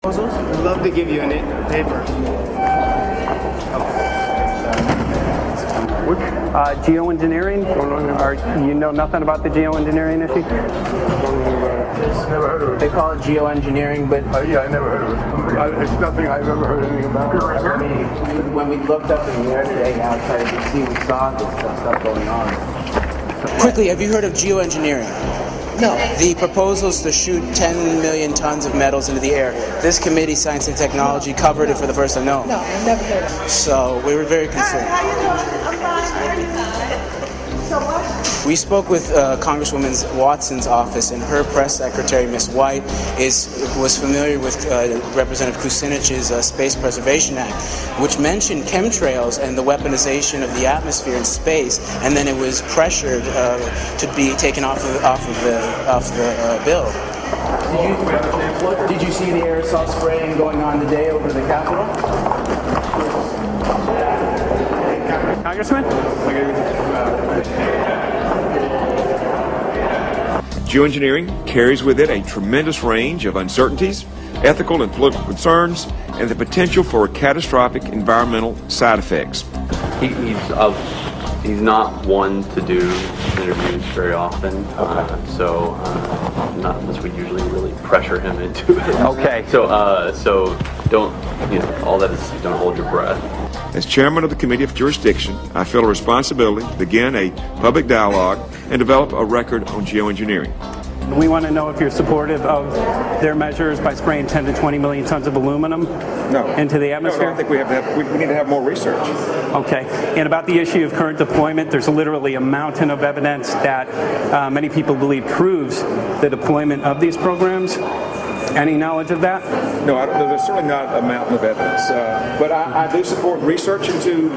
I'd love to give you a paper. Geoengineering? You know nothing about the geoengineering issue? Never heard of it. They call it geoengineering, but... yeah, I never heard of it. It's nothing I've ever heard anything about. When we looked up in the air today outside of DC, we saw this stuff going on. Quickly, have you heard of geoengineering? No. The proposals to shoot 10 million tons of metals into the air. This committee, Science and Technology, covered it for the first time. No. No, I've never heard of it. So we were very concerned. How you doing? I'm fine. So what? We spoke with Congresswoman Watson's office, and her press secretary, Ms. White, was familiar with Representative Kucinich's Space Preservation Act, which mentioned chemtrails and the weaponization of the atmosphere in space, and then it was pressured to be taken off the bill. Did you see the aerosol spraying going on today over the Capitol? Congressman? Geoengineering carries with it a tremendous range of uncertainties, ethical and political concerns, and the potential for catastrophic environmental side effects. He's not one to do interviews very often, so not unless we usually really pressure him into it. Okay. So don't, all that is, don't hold your breath. As chairman of the Committee of Jurisdiction, I feel a responsibility to begin a public dialogue and develop a record on geoengineering. We want to know if you're supportive of their measures by spraying 10 to 20 million tons of aluminum into the atmosphere? No, I think we need to have more research. Okay. And about the issue of current deployment, there's literally a mountain of evidence that many people believe proves the deployment of these programs. Any knowledge of that? No, there's certainly not a mountain of evidence, but I do support research into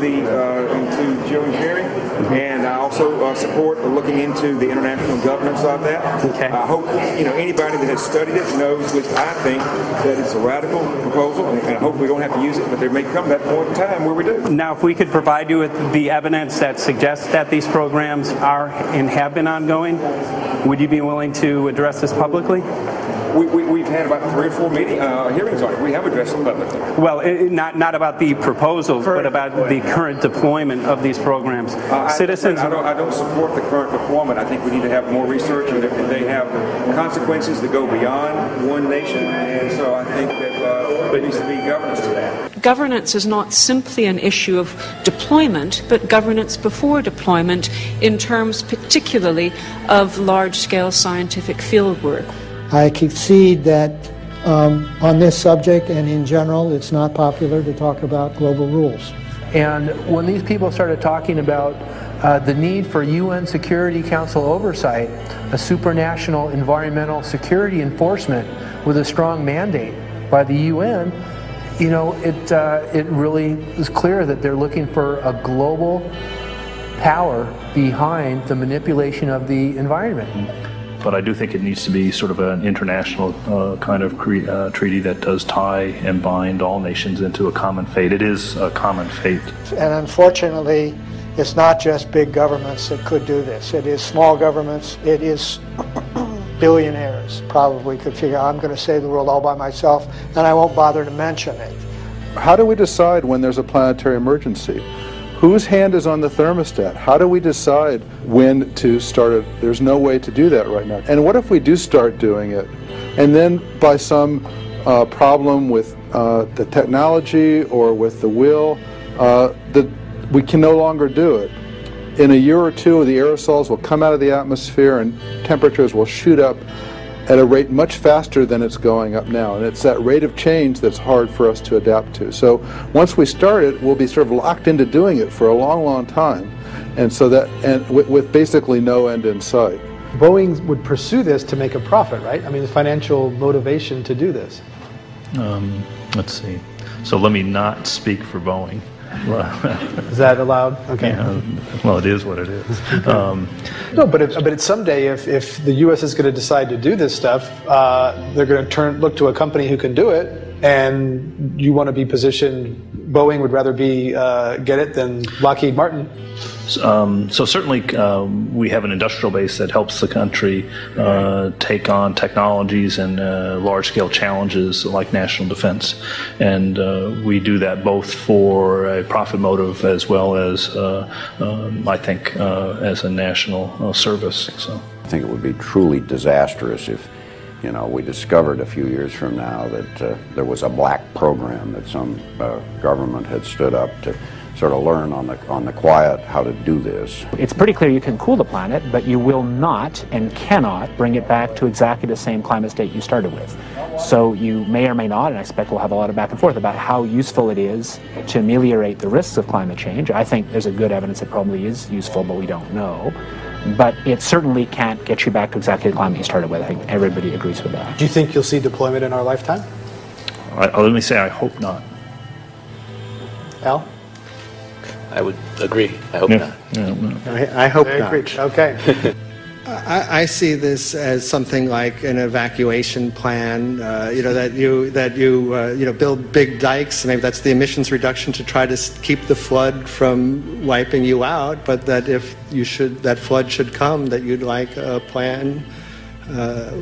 geoengineering, and I also support looking into the international governance of that. Okay. I hope anybody that has studied it knows, at least I think, that it's a radical proposal, and I hope we don't have to use it, but there may come that point in time where we do. Now, if we could provide you with the evidence that suggests that these programs are and have been ongoing, would you be willing to address this publicly? We've had about 3 or 4 hearings on it. We have addressed it publicly. Well, not about the proposals, but about the current deployment of these programs. Citizens. I don't support the current deployment. I think we need to have more research, and they have consequences that go beyond one nation, and so I think that there needs to be governance to that. Governance is not simply an issue of deployment, but governance before deployment in terms particularly of large-scale scientific fieldwork. I concede that on this subject and in general, it's not popular to talk about global rules. And when these people started talking about the need for UN Security Council oversight, a supranational environmental security enforcement with a strong mandate by the UN, it really is clear that they're looking for a global power behind the manipulation of the environment. But I do think it needs to be sort of an international kind of treaty that does tie and bind all nations into a common fate. It is a common fate. And unfortunately, it's not just big governments that could do this. It is small governments. It is billionaires probably could figure out, I'm going to save the world all by myself, and I won't bother to mention it. How do we decide when there's a planetary emergency? Whose hand is on the thermostat? How do we decide when to start it? There's no way to do that right now. And what if we do start doing it, and then by some problem with the technology or with the will, that we can no longer do it? In a year or two, the aerosols will come out of the atmosphere and temperatures will shoot up at a rate much faster than it's going up now. And it's that rate of change that's hard for us to adapt to. So once we start it, we'll be sort of locked into doing it for a long, long time. And so with basically no end in sight. Boeing would pursue this to make a profit, right? I mean, the financial motivation to do this. Let's see. So let me not speak for Boeing. Is that allowed? Okay. Yeah, well, it is what it is. No, but someday, if the U.S. is going to decide to do this stuff, they're going to look to a company who can do it, and you want to be positioned. Boeing would rather get it than Lockheed Martin. So certainly we have an industrial base that helps the country take on technologies and large-scale challenges like national defense. And we do that both for a profit motive as well as, I think, as a national service. So I think it would be truly disastrous if, we discovered a few years from now that there was a black program that some government had stood up to sort of learn on the quiet how to do this. It's pretty clear you can cool the planet, but you will not and cannot bring it back to exactly the same climate state you started with. So you may or may not, and I expect we'll have a lot of back and forth about how useful it is to ameliorate the risks of climate change. I think there's a good evidence it probably is useful, but we don't know. But it certainly can't get you back to exactly the climate you started with. I think everybody agrees with that. Do you think you'll see deployment in our lifetime? Let me say I hope not. Al? I would agree. I hope not. I hope not. Preach. Okay. I see this as something like an evacuation plan. That you build big dikes. Maybe that's the emissions reduction to try to keep the flood from wiping you out. But that if that flood should come, that you'd like a plan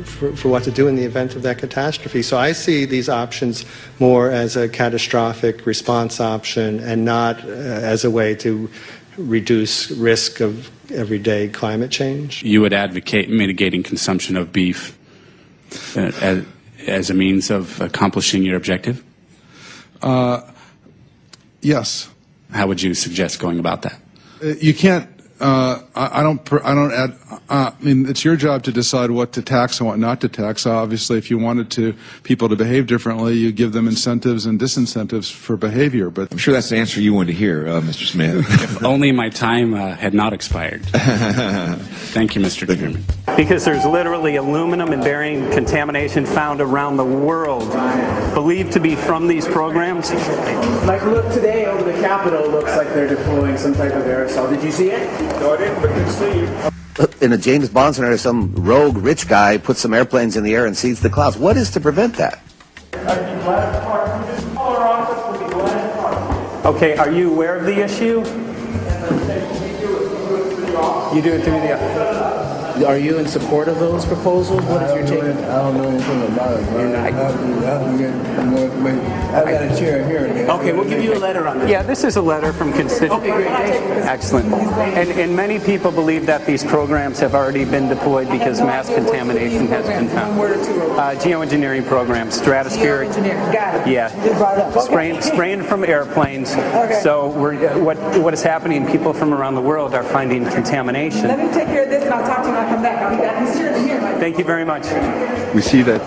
for what to do in the event of that catastrophe. So I see these options more as a catastrophic response option and not as a way to reduce risk of everyday climate change. You would advocate mitigating consumption of beef as a means of accomplishing your objective? Yes. How would you suggest going about that? You can't. I mean, it's your job to decide what to tax and what not to tax. Obviously, if you wanted people to behave differently, you give them incentives and disincentives for behavior. But I'm sure that's the answer you wanted to hear, Mr. Smith. If only my time had not expired. Thank you, Mr. Chairman. Because there's literally aluminum and barium contamination found around the world, believed to be from these programs. Like, look, today over the Capitol, looks like they're deploying some type of aerosol. Did you see it? No, I didn't, but good to see you. In a James Bond scenario, some rogue rich guy puts some airplanes in the air and sees the clouds. What is to prevent that? Okay, are you aware of the issue? You do it through the... Are you in support of those proposals? What is your take? I don't know anything about it. You're not. I have to get more information. I've got a chair here. Okay, we'll give you a letter on this. Yeah, this is a letter from constituents. Okay, great. Excellent. And many people believe that these programs have already been deployed because mass contamination has been found. Geoengineering programs, stratospheric. Got it. Yeah. Spraying from airplanes. Okay. So what is happening, people from around the world are finding contamination. Let me take care of this and I'll talk to you when I come back. I'll be back. He's here. Thank you very much. We see that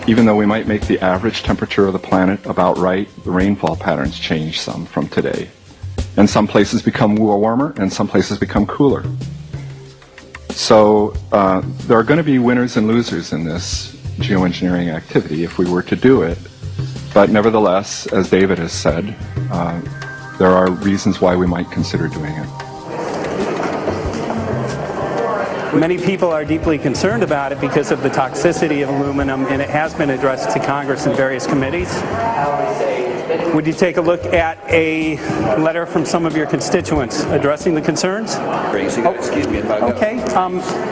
even though we might make the average temperature of the planet about right, the rainfall patterns change some from today. And some places become warmer and some places become cooler. So there are going to be winners and losers in this geoengineering activity if we were to do it. But nevertheless, as David has said, there are reasons why we might consider doing it. Many people are deeply concerned about it because of the toxicity of aluminum, and it has been addressed to Congress in various committees. Would you take a look at a letter from some of your constituents addressing the concerns? Excuse me if I go. Okay.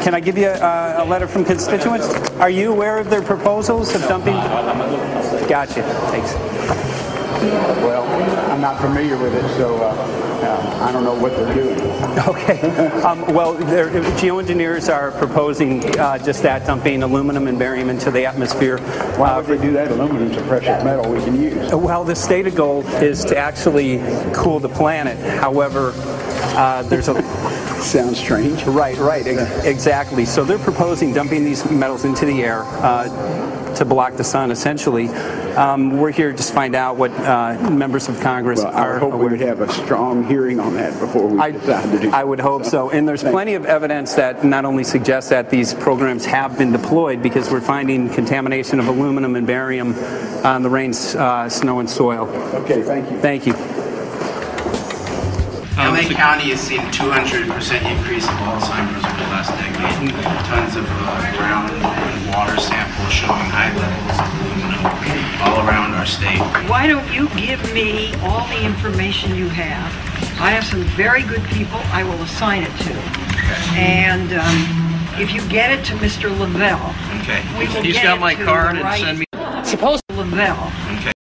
Can I give you a letter from constituents? Are you aware of their proposals of dumping? Gotcha. Thanks. Well, I'm not familiar with it, so I don't know what they're doing. Okay. Well, geoengineers are proposing just that, dumping aluminum and barium into the atmosphere. Why would they do that? Aluminum's a precious metal we can use. Well, the stated goal is to actually cool the planet. However, there's a... Sounds strange. Right, exactly. So they're proposing dumping these metals into the air to block the sun, essentially. We're here just to find out what members of Congress are. I hope we would have a strong hearing on that before we decide to do it. I would hope so. And there's plenty of evidence that not only suggests that these programs have been deployed, because we're finding contamination of aluminum and barium on the rain, snow, and soil. Okay, thank you. Thank you. LA County has seen a 200% increase of Alzheimer's over the last decade. Tons of ground and water samples showing high levels of aluminum all around our state. Why don't you give me all the information you have, I have some very good people I will assign it to. And if you get it to Mr. Lavelle, we will He's get got it my to card the and right send me. Suppose Lavelle.